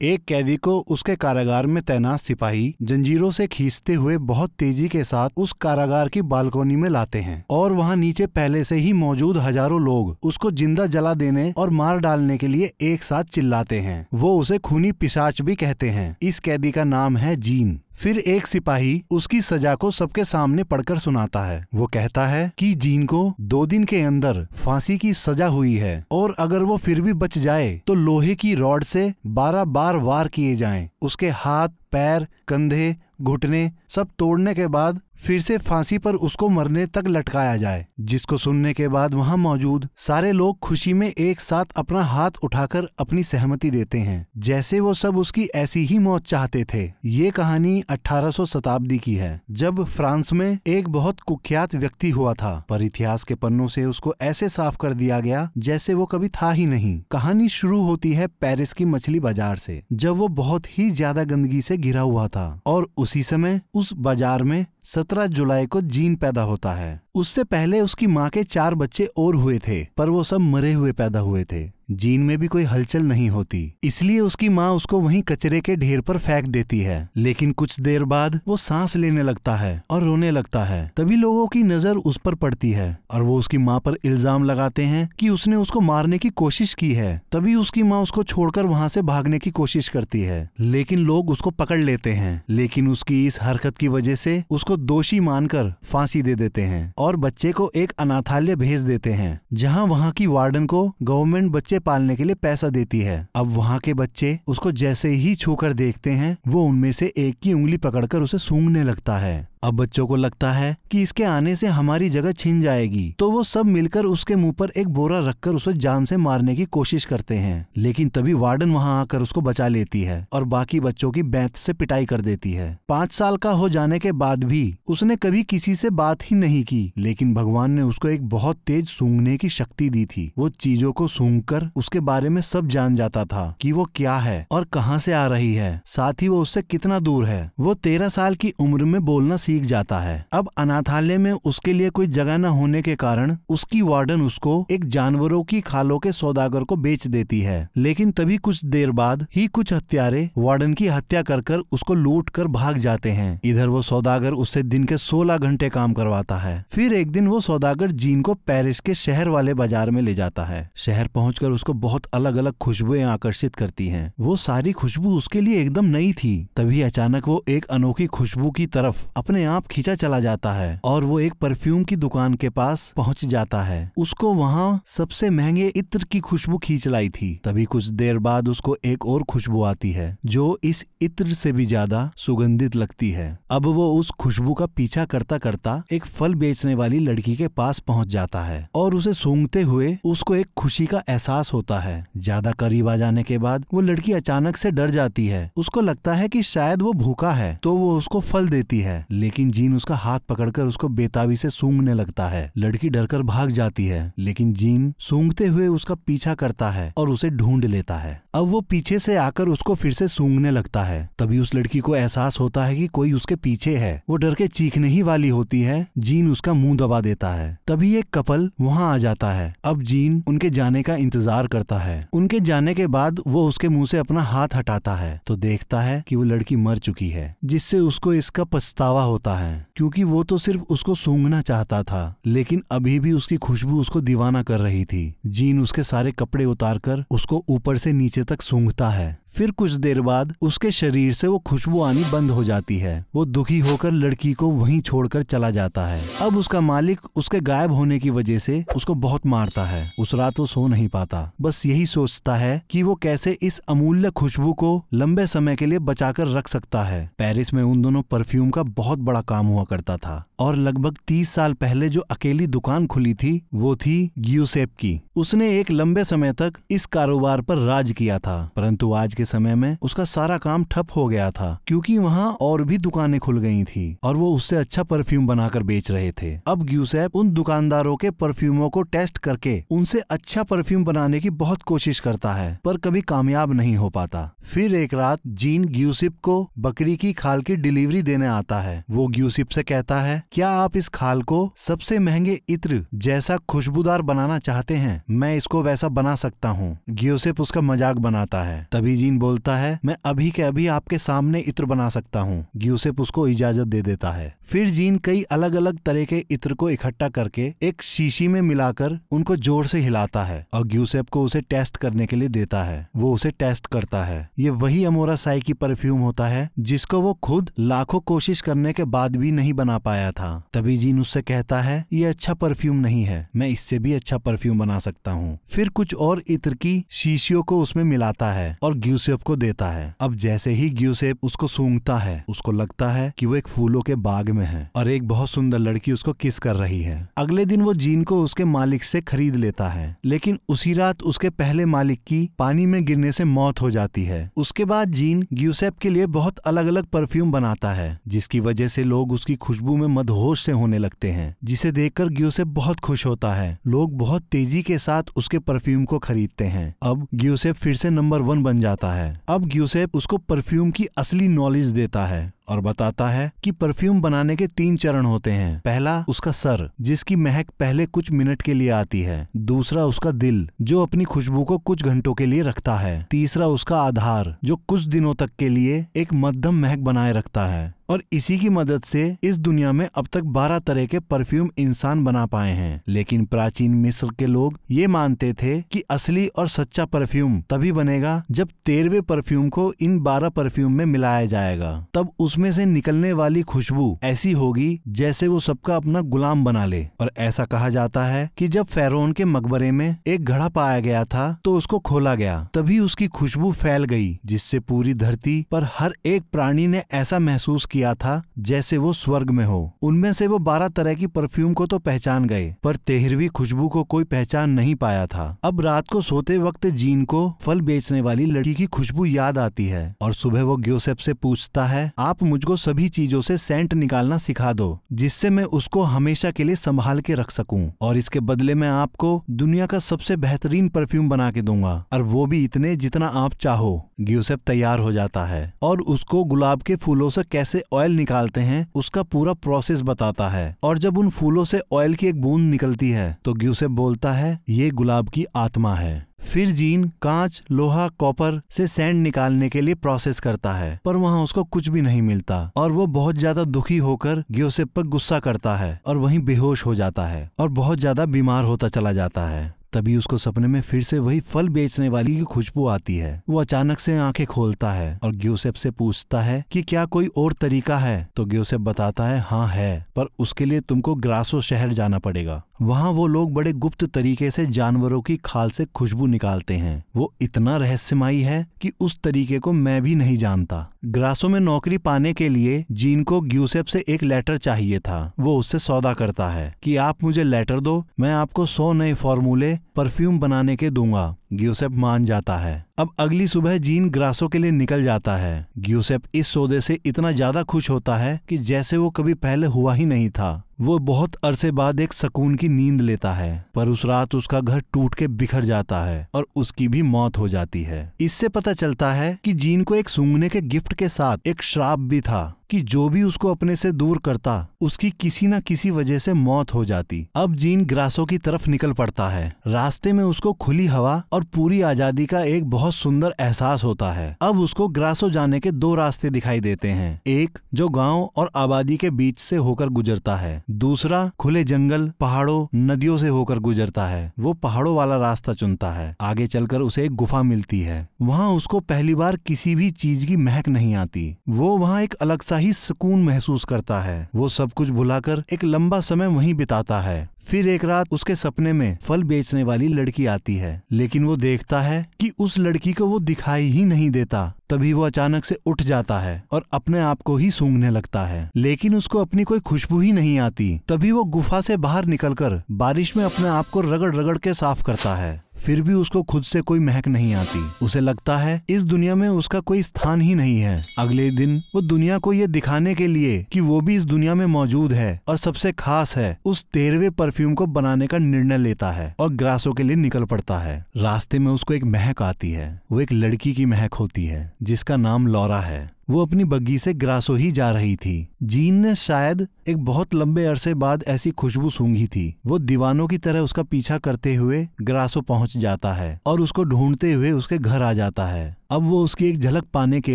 एक कैदी को उसके कारागार में तैनात सिपाही जंजीरों से खींचते हुए बहुत तेजी के साथ उस कारागार की बालकोनी में लाते हैं और वहाँ नीचे पहले से ही मौजूद हजारों लोग उसको जिंदा जला देने और मार डालने के लिए एक साथ चिल्लाते हैं। वो उसे खूनी पिशाच भी कहते हैं। इस कैदी का नाम है जीन। फिर एक सिपाही उसकी सजा को सबके सामने पढ़कर सुनाता है। वो कहता है कि जीन को 2 दिन के अंदर फांसी की सजा हुई है और अगर वो फिर भी बच जाए तो लोहे की रॉड से 12 बार वार किए जाएं। उसके हाथ, पैर, कंधे, घुटने सब तोड़ने के बाद फिर से फांसी पर उसको मरने तक लटकाया जाए। जिसको सुनने के बाद वहां मौजूद सारे लोग खुशी में एक साथ अपना हाथ उठाकर अपनी सहमति देते हैं, जैसे वो सब उसकी ऐसी ही मौत चाहते थे। ये कहानी 1800 शताब्दी की है, जब फ्रांस में एक बहुत कुख्यात व्यक्ति हुआ था, पर इतिहास के पन्नों से उसको ऐसे साफ कर दिया गया जैसे वो कभी था ही नहीं। कहानी शुरू होती है पेरिस की मछली बाजार से, जब वो बहुत ही ज्यादा गंदगी से घिरा हुआ था और उसी समय उस बाजार में 17 जुलाई को जीन पैदा होता है। उससे पहले उसकी माँ के 4 बच्चे और हुए थे, पर वो सब मरे हुए पैदा हुए थे। जीन में भी कोई हलचल नहीं होती, इसलिए उसकी माँ उसको वहीं कचरे के ढेर पर फेंक देती है। लेकिन कुछ देर बाद वो सांस लेने लगता है और रोने लगता है। तभी लोगों की नजर उस पर पड़ती है और वो उसकी माँ पर इल्जाम लगाते हैं कि उसने उसको मारने की कोशिश की है। तभी उसकी माँ उसको छोड़कर वहाँ से भागने की कोशिश करती है, लेकिन लोग उसको पकड़ लेते हैं। लेकिन उसकी इस हरकत की वजह से उसको दोषी मानकर फांसी दे देते हैं और बच्चे को एक अनाथालय भेज देते हैं, जहाँ वहाँ की वार्डन को गवर्नमेंट बच्चे पालने के लिए पैसा देती है। अब वहाँ के बच्चे उसको जैसे ही छूकर देखते हैं, वो उनमें से एक की उंगली पकड़कर उसे सूंघने लगता है। अब बच्चों को लगता है कि इसके आने से हमारी जगह छिन जाएगी, तो वो सब मिलकर उसके मुंह पर एक बोरा रखकर उसे जान से मारने की कोशिश करते हैं। लेकिन तभी वार्डन वहां आकर उसको बचा लेती है और बाकी बच्चों की बेंत से पिटाई कर देती है। 5 साल का हो जाने के बाद भी उसने कभी किसी से बात ही नहीं की, लेकिन भगवान ने उसको एक बहुत तेज सूंघने की शक्ति दी थी। वो चीजों को सूंघकर उसके बारे में सब जान जाता था कि वो क्या है और कहाँ से आ रही है, साथ ही वो उससे कितना दूर है। वो 13 साल की उम्र में बोलना सीख जाता है। अब अनाथालय में उसके लिए कोई जगह न होने के कारण उसकी वार्डन उसको एक जानवरों की खालों के सौदागर को बेच देती है। लेकिन तभी कुछ देर बाद ही कुछ हत्यारे वार्डन की हत्या कर उसको लूट कर भाग जाते हैं। इधर वो सौदागर उससे दिन के 16 घंटे काम करवाता है। फिर एक दिन वो सौदागर जीन को पेरिस के शहर वाले बाजार में ले जाता है। शहर पहुंचकर उसको बहुत अलग अलग खुशबुएं आकर्षित करती हैं। वो सारी खुशबू उसके लिए एकदम नई थी। तभी अचानक वो एक अनोखी खुशबू की तरफ अपने आप खींचा चला जाता है और वो एक परफ्यूम की दुकान के पास पहुंच जाता है। उसको वहाँ सबसे महंगे इत्र की खुशबू खींच लाई थी। तभी कुछ देर बाद उसको एक और खुशबू आती है जो इस इत्र से भी ज्यादा सुगंधित लगती है। अब वो उस खुशबू का पीछा करता करता एक फल बेचने वाली लड़की के पास पहुंच जाता है और उसे सूंघते हुए उसको एक खुशी का एहसास होता है। ज्यादा करीब आ जाने के बाद वो लड़की अचानक से डर जाती है। उसको लगता है कि शायद वो भूखा है, तो वो उसको फल देती है। लेकिन जीन उसका हाथ पकड़कर उसको बेताबी से सूंघने लगता है। लड़की डरकर भाग जाती है, लेकिन जीन सूंघते हुए उसका पीछा करता है और उसे ढूंढ लेता है। अब वो पीछे से आकर उसको फिर से सूंघने लगता है। तभी उस लड़की को एहसास होता है कि कोई उसके पीछे है। वो डर के चीखने ही वाली होती है। जीन उसका मुंह दबा देता है। तभी एक कपल वहाँ आ जाता है। अब जीन उनके जाने का इंतजार करता है। उनके जाने के बाद वो उसके मुंह से अपना हाथ हटाता है तो देखता है कि वो लड़की मर चुकी है, जिससे उसको इसका पछतावा होता है, क्योंकि वो तो सिर्फ उसको सूंघना चाहता था, लेकिन अभी भी उसकी खुशबू उसको दीवाना कर रही थी। जीन उसके सारे कपड़े उतारकर उसको ऊपर से नीचे तक सूंघता है। फिर कुछ देर बाद उसके शरीर से वो खुशबू आनी बंद हो जाती है। वो दुखी होकर लड़की को वहीं छोड़कर चला जाता है। अब उसका मालिक उसके गायब होने की वजह से उसको बहुत मारता है। उस रात वो सो नहीं पाता, बस यही सोचता है कि वो कैसे इस अमूल्य खुशबू को लंबे समय के लिए बचाकर रख सकता है। पेरिस में उन दोनों परफ्यूम का बहुत बड़ा काम हुआ करता था और लगभग 30 साल पहले जो अकेली दुकान खुली थी वो थी ग्यूसेप की। उसने एक लंबे समय तक इस कारोबार पर राज किया था, परंतु आज के समय में उसका सारा काम ठप हो गया था, क्योंकि वहाँ और भी दुकानें खुल गई थी और वो उससे अच्छा परफ्यूम बनाकर बेच रहे थे। अब ग्यूसेप उन दुकानदारों के परफ्यूमों को टेस्ट करके उनसे अच्छा परफ्यूम बनाने की बहुत कोशिश करता है, पर कभी कामयाब नहीं हो पाता। फिर एक रात जीन ग्यूसेप को बकरी की खाल की डिलीवरी देने आता है। वो ग्यूसेप से कहता है, क्या आप इस खाल को सबसे महंगे इत्र जैसा खुशबूदार बनाना चाहते हैं? मैं इसको वैसा बना सकता हूँ। ग्यूसेप उसका मजाक बनाता है। तभी जीन जीन बोलता है, मैं अभी के अभी आपके सामने इत्र बना सकता हूँ। ग्यूसेप उसको इजाजत दे देता है। फिर जीन कई अलग अलग तरह के इत्र को इकट्ठा करके एक शीशी में मिलाकर उनको जोर से हिलाता है और ग्यूसेप को उसे टेस्ट करने के लिए देता है। वो उसे टेस्ट करता है। ये वही अमोरा साई की परफ्यूम होता है जिसको वो खुद लाखों कोशिश करने के बाद भी नहीं बना पाया था। तभी जीन उससे कहता है, ये अच्छा परफ्यूम नहीं है, मैं इससे भी अच्छा परफ्यूम बना सकता हूँ। फिर कुछ और इत्र की शीशियों को उसमें मिलाता है और ग्यूसेप को देता है। अब जैसे ही ग्यूसेप उसको सूंघता है, उसको लगता है कि वो एक फूलों के बाग में है और एक बहुत सुंदर लड़की उसको किस कर रही है। अगले दिन वो जीन को उसके मालिक से खरीद लेता है, लेकिन उसी रात उसके पहले मालिक की पानी में गिरने से मौत हो जाती है। उसके बाद जीन ग्यूसेप के लिए बहुत अलग अलग परफ्यूम बनाता है, जिसकी वजह से लोग उसकी खुशबू में मदहोश से होने लगते हैं, जिसे देखकर ग्यूसेप बहुत खुश होता है। लोग बहुत तेजी के साथ उसके परफ्यूम को खरीदते हैं। अब ग्यूसेप फिर से नंबर 1 बन जाता है। अब ग्यूसेप उसको परफ्यूम की असली नॉलेज देता है और बताता है कि परफ्यूम बनाने के 3 चरण होते हैं। पहला उसका सर, जिसकी महक पहले कुछ मिनट के लिए आती है। दूसरा उसका दिल, जो अपनी खुशबू को कुछ घंटों के लिए रखता है। तीसरा उसका आधार, जो कुछ दिनों तक के लिए एक मध्यम महक बनाए रखता है। और इसी की मदद से इस दुनिया में अब तक 12 तरह के परफ्यूम इंसान बना पाए हैं। लेकिन प्राचीन मिस्र के लोग ये मानते थे कि असली और सच्चा परफ्यूम तभी बनेगा जब 13वें परफ्यूम को इन 12 परफ्यूम में मिलाया जाएगा। तब उसमें से निकलने वाली खुशबू ऐसी होगी जैसे वो सबका अपना गुलाम बना ले। और ऐसा कहा जाता है कि जब फेरोन के मकबरे में एक घड़ा पाया गया था तो उसको खोला गया, तभी उसकी खुशबू फैल गई, जिससे पूरी धरती पर हर एक प्राणी ने ऐसा महसूस किया था जैसे वो स्वर्ग में हो। उनमें से वो 12 तरह की परफ्यूम को तो पहचान गए, पर 13वीं खुशबू को कोई पहचान नहीं पाया था। अब रात को सोते वक्त जीन को फल बेचने वाली लड़की की खुशबू याद आती है और सुबह वो ग्यूसेप से पूछता है, आप मुझको सभी चीजों से सेंट निकालना सिखा दो, जिससे मैं उसको हमेशा के लिए संभाल के रख सकूं, और इसके बदले में आपको दुनिया का सबसे बेहतरीन परफ्यूम बना के दूंगा, और वो भी इतने जितना आप चाहो। ग्यूसेप तैयार हो जाता है और उसको गुलाब के फूलों से कैसे ऑयल निकालते हैं उसका पूरा प्रोसेस बताता है। और जब उन फूलों से ऑयल की एक बूंद निकलती है तो ग्यूसेप बोलता है, ये गुलाब की आत्मा है। फिर जीन कांच, लोहा, कॉपर से सैंड निकालने के लिए प्रोसेस करता है, पर वहाँ उसको कुछ भी नहीं मिलता और वो बहुत ज्यादा दुखी होकर ग्यूसेप पर गुस्सा करता है और वहीं बेहोश हो जाता है और बहुत ज्यादा बीमार होता चला जाता है। तभी उसको सपने में फिर से वही फल बेचने वाली की खुशबू आती है। वो अचानक से आंखें खोलता है और ग्यूसेप से पूछता है कि क्या कोई और तरीका है। तो ग्यूसेप बताता है, हाँ है, पर उसके लिए तुमको ग्रासो शहर जाना पड़ेगा। वहाँ वो लोग बड़े गुप्त तरीके से जानवरों की खाल से खुशबू निकालते हैं। वो इतना रहस्यमयी है कि उस तरीके को मैं भी नहीं जानता। ग्रासो में नौकरी पाने के लिए जीन को ग्यूसेप से एक लेटर चाहिए था। वो उससे सौदा करता है कि आप मुझे लेटर दो, मैं आपको 100 नए फॉर्मूले परफ्यूम बनाने के दूंगा। ग्यूसेप मान जाता है। अब अगली सुबह जीन ग्रासो के लिए निकल जाता है। ग्यूसेप इस सौदे से इतना ज्यादा खुश होता है कि जैसे वो कभी पहले हुआ ही नहीं था। वो बहुत अरसे बाद एक सुकून की नींद लेता है, पर उस रात उसका घर टूट के बिखर जाता है और उसकी भी मौत हो जाती है। इससे पता चलता है कि जीन को एक सूंघने के गिफ्ट के साथ एक श्राप भी था कि जो भी उसको अपने से दूर करता उसकी किसी न किसी वजह से मौत हो जाती। अब जीन ग्रासो की तरफ निकल पड़ता है। रास्ते में उसको खुली हवा और पूरी आजादी का एक बहुत सुंदर एहसास होता है। अब उसको ग्रासो जाने के 2 रास्ते दिखाई देते हैं, एक जो गांव और आबादी के बीच से होकर गुजरता है, दूसरा खुले जंगल, पहाड़ों, नदियों से होकर गुजरता है। वो पहाड़ों वाला रास्ता चुनता है। आगे चलकर उसे एक गुफा मिलती है। वहाँ उसको पहली बार किसी भी चीज की महक नहीं आती। वो वहाँ एक अलग सा ही सुकून महसूस करता है। वो सब कुछ भुलाकर एक लंबा समय वहीं बिताता है। फिर एक रात उसके सपने में फल बेचने वाली लड़की आती है, लेकिन वो देखता है कि उस लड़की को वो दिखाई ही नहीं देता। तभी वो अचानक से उठ जाता है और अपने आप को ही सूंघने लगता है, लेकिन उसको अपनी कोई खुशबू ही नहीं आती। तभी वो गुफा से बाहर निकलकर बारिश में अपने आप को रगड़ रगड़ के साफ करता है, फिर भी उसको खुद से कोई महक नहीं आती। उसे लगता है इस दुनिया में उसका कोई स्थान ही नहीं है। अगले दिन वो दुनिया को ये दिखाने के लिए कि वो भी इस दुनिया में मौजूद है और सबसे खास है, उस 13वें परफ्यूम को बनाने का निर्णय लेता है और ग्रासो के लिए निकल पड़ता है। रास्ते में उसको एक महक आती है। वो एक लड़की की महक होती है जिसका नाम लौरा है। वो अपनी बग्गी से ग्रासो ही जा रही थी। जीन ने शायद एक बहुत लंबे अरसे बाद ऐसी खुशबू सूंघी थी। वो दीवानों की तरह उसका पीछा करते हुए ग्रासो पहुंच जाता है और उसको ढूंढते हुए उसके घर आ जाता है। अब वो उसकी एक झलक पाने के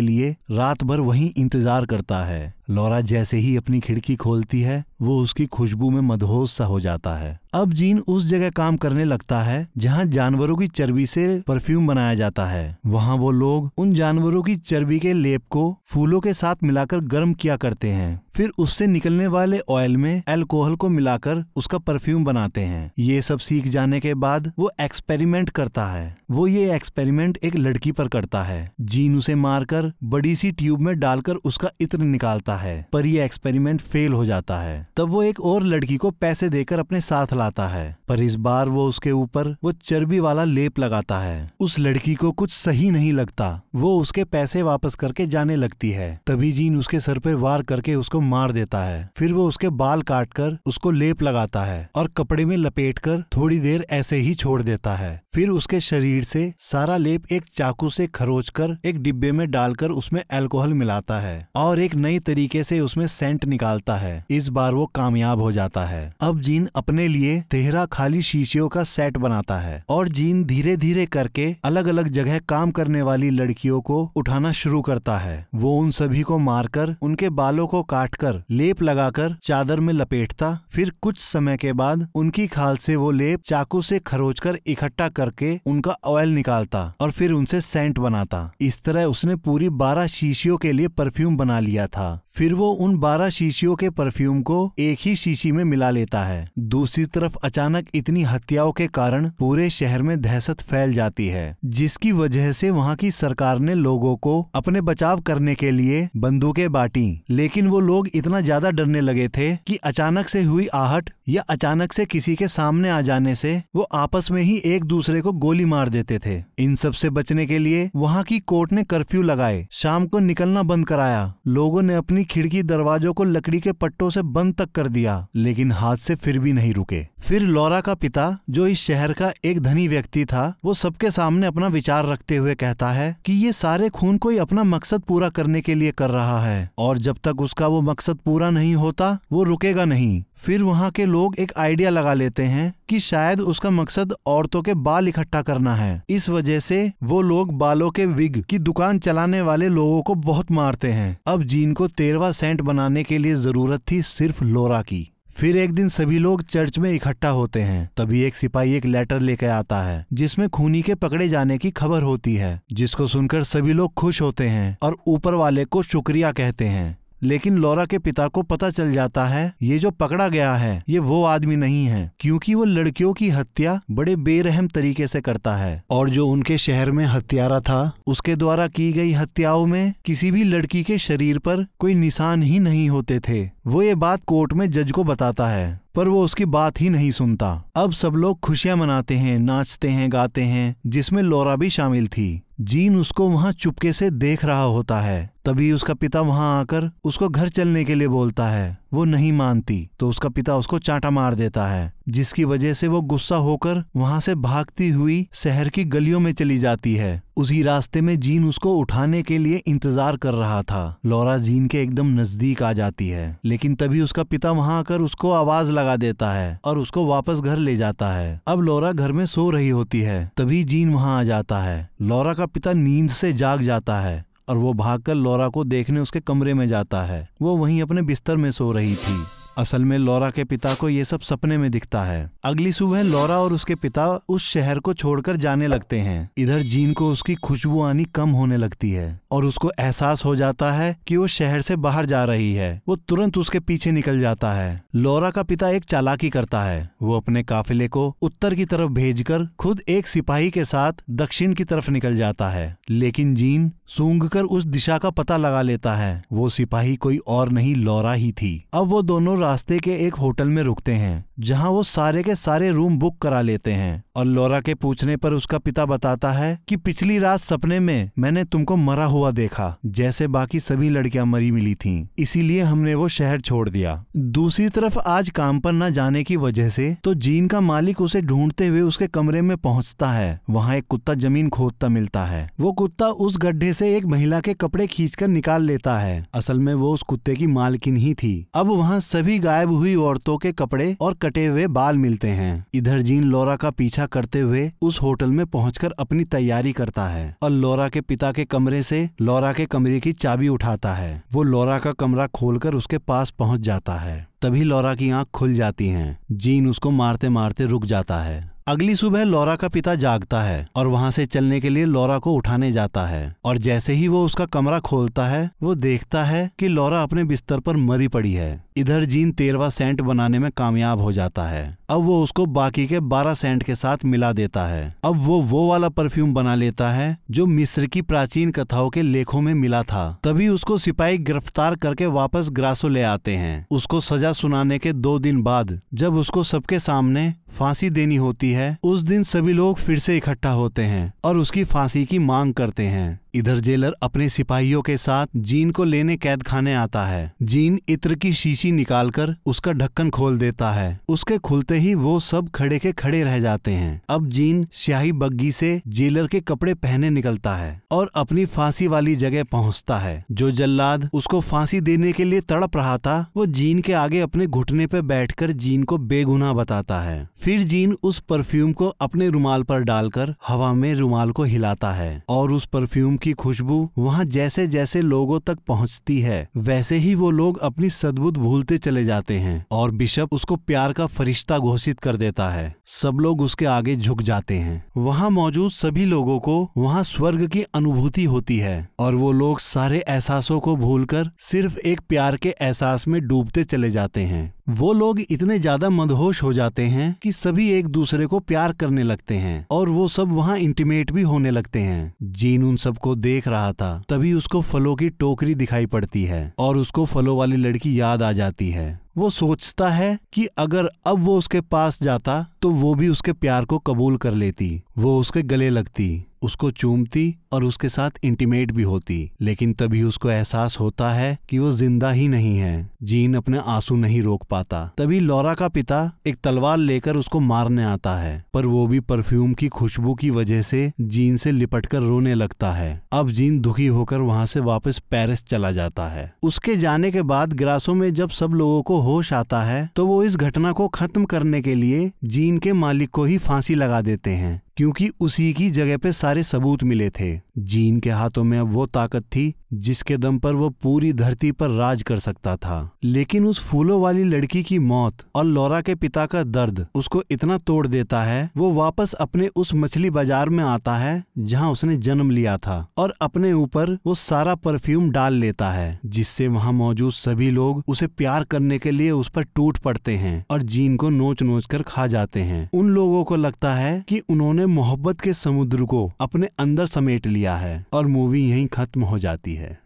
लिए रात भर वहीं इंतजार करता है। लॉरा जैसे ही अपनी खिड़की खोलती है वो उसकी खुशबू में मदहोश सा हो जाता है। अब जीन उस जगह काम करने लगता है जहां जानवरों की चर्बी से परफ्यूम बनाया जाता है। वहां वो लोग उन जानवरों की चर्बी के लेप को फूलों के साथ मिलाकर गर्म किया करते हैं, फिर उससे निकलने वाले ऑयल में अल्कोहल को मिलाकर उसका परफ्यूम बनाते हैं। ये सब सीख जाने के बाद वो एक्सपेरिमेंट करता है। वो ये एक्सपेरिमेंट एक लड़की पर करता है। जीन उसे मारकर बड़ी सी ट्यूब में डालकर उसका इत्र निकालता है, पर ये एक्सपेरिमेंट फेल हो जाता है। तब वो एक और लड़की को पैसे देकर अपने साथ लाता है, पर इस बार वो उसके ऊपर वो चर्बी वाला लेप लगाता है। उस लड़की को कुछ सही नहीं लगता, वो उसके पैसे वापस करके जाने लगती है। तभी जीन उसके सर पे वार करके उसको मार देता है। फिर वो उसके बाल काटकर उसको लेप लगाता है और कपड़े में लपेटकर थोड़ी देर ऐसे ही छोड़ देता है। फिर उसके शरीर से सारा लेप एक चाकू से खरोचकर एक डिब्बे में डालकर उसमें अल्कोहल मिलाता है और एक नई तरीके से उसमें सेंट निकालता है। इस बार वो कामयाब हो जाता है। अब जीन अपने लिए 13 खाली शीशियों का सेट बनाता है और जीन धीरे धीरे करके अलग अलग जगह काम करने वाली लड़कियों को उठाना शुरू करता है। वो उन सभी को मारकर उनके बालों को काटकर लेप लगाकर चादर में लपेटता। फिर कुछ समय के बाद उनकी खाल से वो लेप चाकू से खरोचकर इकट्ठा करके उनका ऑयल निकालता और फिर उनसे सेंट बनाता। इस तरह उसने पूरी 12 शीशियों के लिए परफ्यूम बना लिया था। फिर वो उन 12 शीशियों के परफ्यूम को एक ही शीशी में मिला लेता है। दूसरी तरफ अचानक इतनी हत्याओं के कारण पूरे शहर में दहशत फैल जाती है, जिसकी वजह से वहाँ की सरकार ने लोगों को अपने बचाव करने के लिए बंदूकें बांटी। लेकिन वो लोग इतना ज्यादा डरने लगे थे कि अचानक से हुई आहट या अचानक से किसी के सामने आ जाने से वो आपस में ही एक दूसरे को गोली मार देते थे। इन सब से बचने के लिए वहाँ की कोर्ट ने कर्फ्यू लगाए, शाम को निकलना बंद कराया। लोगों ने अपनी खिड़की दरवाजों को लकड़ी के पट्टों से बंद तक कर दिया, लेकिन हादसे फिर भी नहीं रुके। फिर लॉरा का पिता, जो इस शहर का एक धनी व्यक्ति था, वो सबके सामने अपना विचार रखते हुए कहता है कि ये सारे खून कोई अपना मकसद पूरा करने के लिए कर रहा है और जब तक उसका वो मकसद पूरा नहीं होता वो रुकेगा नहीं। फिर वहाँ के लोग एक आइडिया लगा लेते हैं कि शायद उसका मकसद औरतों के बाल इकट्ठा करना है। इस वजह से वो लोग बालों के विग की दुकान चलाने वाले लोगों को बहुत मारते हैं। अब जीन को 13वां सेंट बनाने के लिए जरूरत थी सिर्फ लॉरा की। फिर एक दिन सभी लोग चर्च में इकट्ठा होते हैं। तभी एक सिपाही एक लेटर लेकर आता है जिसमें खूनी के पकड़े जाने की खबर होती है, जिसको सुनकर सभी लोग खुश होते हैं और ऊपर वाले को शुक्रिया कहते हैं। लेकिन लॉरा के पिता को पता चल जाता है ये जो पकड़ा गया है ये वो आदमी नहीं है, क्योंकि वो लड़कियों की हत्या बड़े बेरहम तरीके से करता है और जो उनके शहर में हत्यारा था उसके द्वारा की गई हत्याओं में किसी भी लड़की के शरीर पर कोई निशान ही नहीं होते थे। वो ये बात कोर्ट में जज को बताता है, पर वो उसकी बात ही नहीं सुनता। अब सब लोग खुशियां मनाते हैं, नाचते हैं, गाते हैं, जिसमें लॉरा भी शामिल थी। जीन उसको वहां चुपके से देख रहा होता है। तभी उसका पिता वहां आकर उसको घर चलने के लिए बोलता है। वो नहीं मानती तो उसका पिता उसको चांटा मार देता है, जिसकी वजह से वो गुस्सा होकर वहां से भागती हुई शहर की गलियों में चली जाती है। उसी रास्ते में जीन उसको उठाने के लिए इंतजार कर रहा था। लॉरा जीन के एकदम नजदीक आ जाती है, लेकिन तभी उसका पिता वहां आकर उसको आवाज लगा देता है और उसको वापस घर ले जाता है। अब लॉरा घर में सो रही होती है, तभी जीन वहां आ जाता है। लॉरा का पिता नींद से जाग जाता है और वो भागकर लॉरा को देखने उसके कमरे में जाता है। वो वहीं अपने बिस्तर में सो रही थी। असल में लॉरा के पिता को ये सब सपने में दिखता है। अगली सुबह लॉरा और उसके पिता उस शहर को छोड़कर जाने लगते हैं। इधर जीन को उसकी खुशबू आनी कम होने लगती है और उसको एहसास हो जाता है कि वो शहर से बाहर जा रही है। वो तुरंत उसके पीछे निकल जाता है। लॉरा का पिता एक चालाकी करता है। वो अपने काफिले को उत्तर की तरफ भेजकर खुद एक सिपाही के साथ दक्षिण की तरफ निकल जाता है, लेकिन जीन सूंघकर उस दिशा का पता लगा लेता है। वो सिपाही कोई और नहीं लॉरा ही थी। अब वो दोनों रास्ते के एक होटल में रुकते हैं, जहां वो सारे के सारे रूम बुक करा लेते हैं और लॉरा के पूछने पर उसका पिता बताता है कि पिछली रात सपने में मैंने तुमको मरा हुआ देखा, जैसे बाकी सभी लड़कियां मरी मिली थीं, इसीलिए हमने वो शहर छोड़ दिया। दूसरी तरफ आज काम पर न जाने की वजह से तो जीन का मालिक उसे ढूंढते हुए उसके कमरे में पहुंचता है। वहां एक कुत्ता जमीन खोदता मिलता है। वो कुत्ता उस गड्ढे से एक महिला के कपड़े खींचकर निकाल लेता है। असल में वो उस कुत्ते की मालकिन ही थी। अब वहाँ सभी गायब हुई औरतों के कपड़े और कटे हुए बाल मिलते हैं। इधर जीन लॉरा का पीछा पीछा करते हुए उस होटल में पहुंचकर अपनी तैयारी करता है और लॉरा के पिता के कमरे से लॉरा के कमरे की चाबी उठाता है। वो लॉरा का कमरा खोलकर उसके पास पहुंच जाता है। तभी लॉरा की आंख खुल जाती हैं। जीन उसको मारते मारते रुक जाता है। अगली सुबह लॉरा का पिता जागता है और वहां से चलने के लिए लॉरा को उठाने जाता है और जैसे ही वो उसका कमरा खोलता है वो देखता है कि लॉरा अपने बिस्तर पर मरी पड़ी है। इधर जीन 13वां सेंट बनाने में कामयाब हो जाता है। अब वो उसको बाकी के 12 सेंट के साथ मिला देता है। अब वो वाला परफ्यूम बना लेता है जो मिस्र की प्राचीन कथाओं के लेखों में मिला था। तभी उसको सिपाही गिरफ्तार करके वापस ग्रासो ले आते हैं। उसको सजा सुनाने के 2 दिन बाद जब उसको सबके सामने फांसी देनी होती है, उस दिन सभी लोग फिर से इकट्ठा होते हैं और उसकी फांसी की मांग करते हैं। इधर जेलर अपने सिपाहियों के साथ जीन को लेने कैद खाने आता है। जीन इत्र की शीशी निकालकर उसका ढक्कन खोल देता है। उसके खुलते ही वो सब खड़े के खड़े रह जाते हैं। अब जीन स्याही बग्गी से जेलर के कपड़े पहने निकलता है और अपनी फांसी वाली जगह पहुंचता है। जो जल्लाद उसको फांसी देने के लिए तड़प रहा था वो जीन के आगे अपने घुटने पे बैठकर जीन को बेगुनाह बताता है। फिर जीन उस परफ्यूम को अपने रुमाल पर डालकर हवा में रुमाल को हिलाता है और उस परफ्यूम की खुशबू वहाँ जैसे जैसे लोगों तक पहुँचती है वैसे ही वो लोग अपनी सद्बुद्ध भूलते चले जाते हैं और बिशप उसको प्यार का फरिश्ता घोषित कर देता है। सब लोग उसके आगे झुक जाते हैं। वहाँ मौजूद सभी लोगों को वहाँ स्वर्ग की अनुभूति होती है और वो लोग सारे एहसासों को भूलकर सिर्फ एक प्यार के एहसास में डूबते चले जाते हैं। वो लोग इतने ज्यादा मदहोश हो जाते हैं कि सभी एक दूसरे को प्यार करने लगते हैं और वो सब वहाँ इंटीमेट भी होने लगते हैं। जीन उन सबको देख रहा था। तभी उसको फलों की टोकरी दिखाई पड़ती है और उसको फलों वाली लड़की याद आ जाती है। वो सोचता है कि अगर अब वो उसके पास जाता तो वो भी उसके प्यार को कबूल कर लेती। वो उसके गले लगती, उसको चूमती और उसके साथ इंटीमेट भी होती। लेकिन तभी उसको एहसास होता है कि वो जिंदा ही नहीं है। जीन अपने आंसू नहीं रोक पाता। तभी लॉरा का पिता एक तलवार लेकर उसको मारने आता है, पर वो भी परफ्यूम की खुशबू की वजह से जीन से लिपटकर रोने लगता है। अब जीन दुखी होकर वहाँ से वापस पेरिस चला जाता है। उसके जाने के बाद ग्रासो में जब सब लोगों को होश आता है तो वो इस घटना को खत्म करने के लिए जीन के मालिक को ही फांसी लगा देते हैं, क्योंकि उसी की जगह पे सारे सबूत मिले थे। जीन के हाथों में अब वो ताकत थी जिसके दम पर वो पूरी धरती पर राज कर सकता था। लेकिन उस फूलों वाली लड़की की मौत और लॉरा के पिता का दर्द उसको इतना तोड़ देता है, वो वापस अपने उस मछली बाजार में आता है जहां उसने जन्म लिया था और अपने ऊपर वो सारा परफ्यूम डाल लेता है, जिससे वहां मौजूद सभी लोग उसे प्यार करने के लिए उस पर टूट पड़ते हैं और जीन को नोच नोच कर खा जाते हैं। उन लोगों को लगता है कि उन्होंने मोहब्बत के समुद्र को अपने अंदर समेट लिया है और मूवी यहीं खत्म हो जाती है।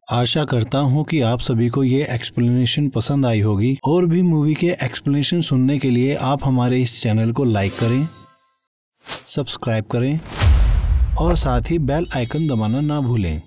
आशा करता हूँ कि आप सभी को ये एक्सप्लेनेशन पसंद आई होगी। और भी मूवी के एक्सप्लेनेशन सुनने के लिए आप हमारे इस चैनल को लाइक करें, सब्सक्राइब करें और साथ ही बेल आइकन दबाना ना भूलें।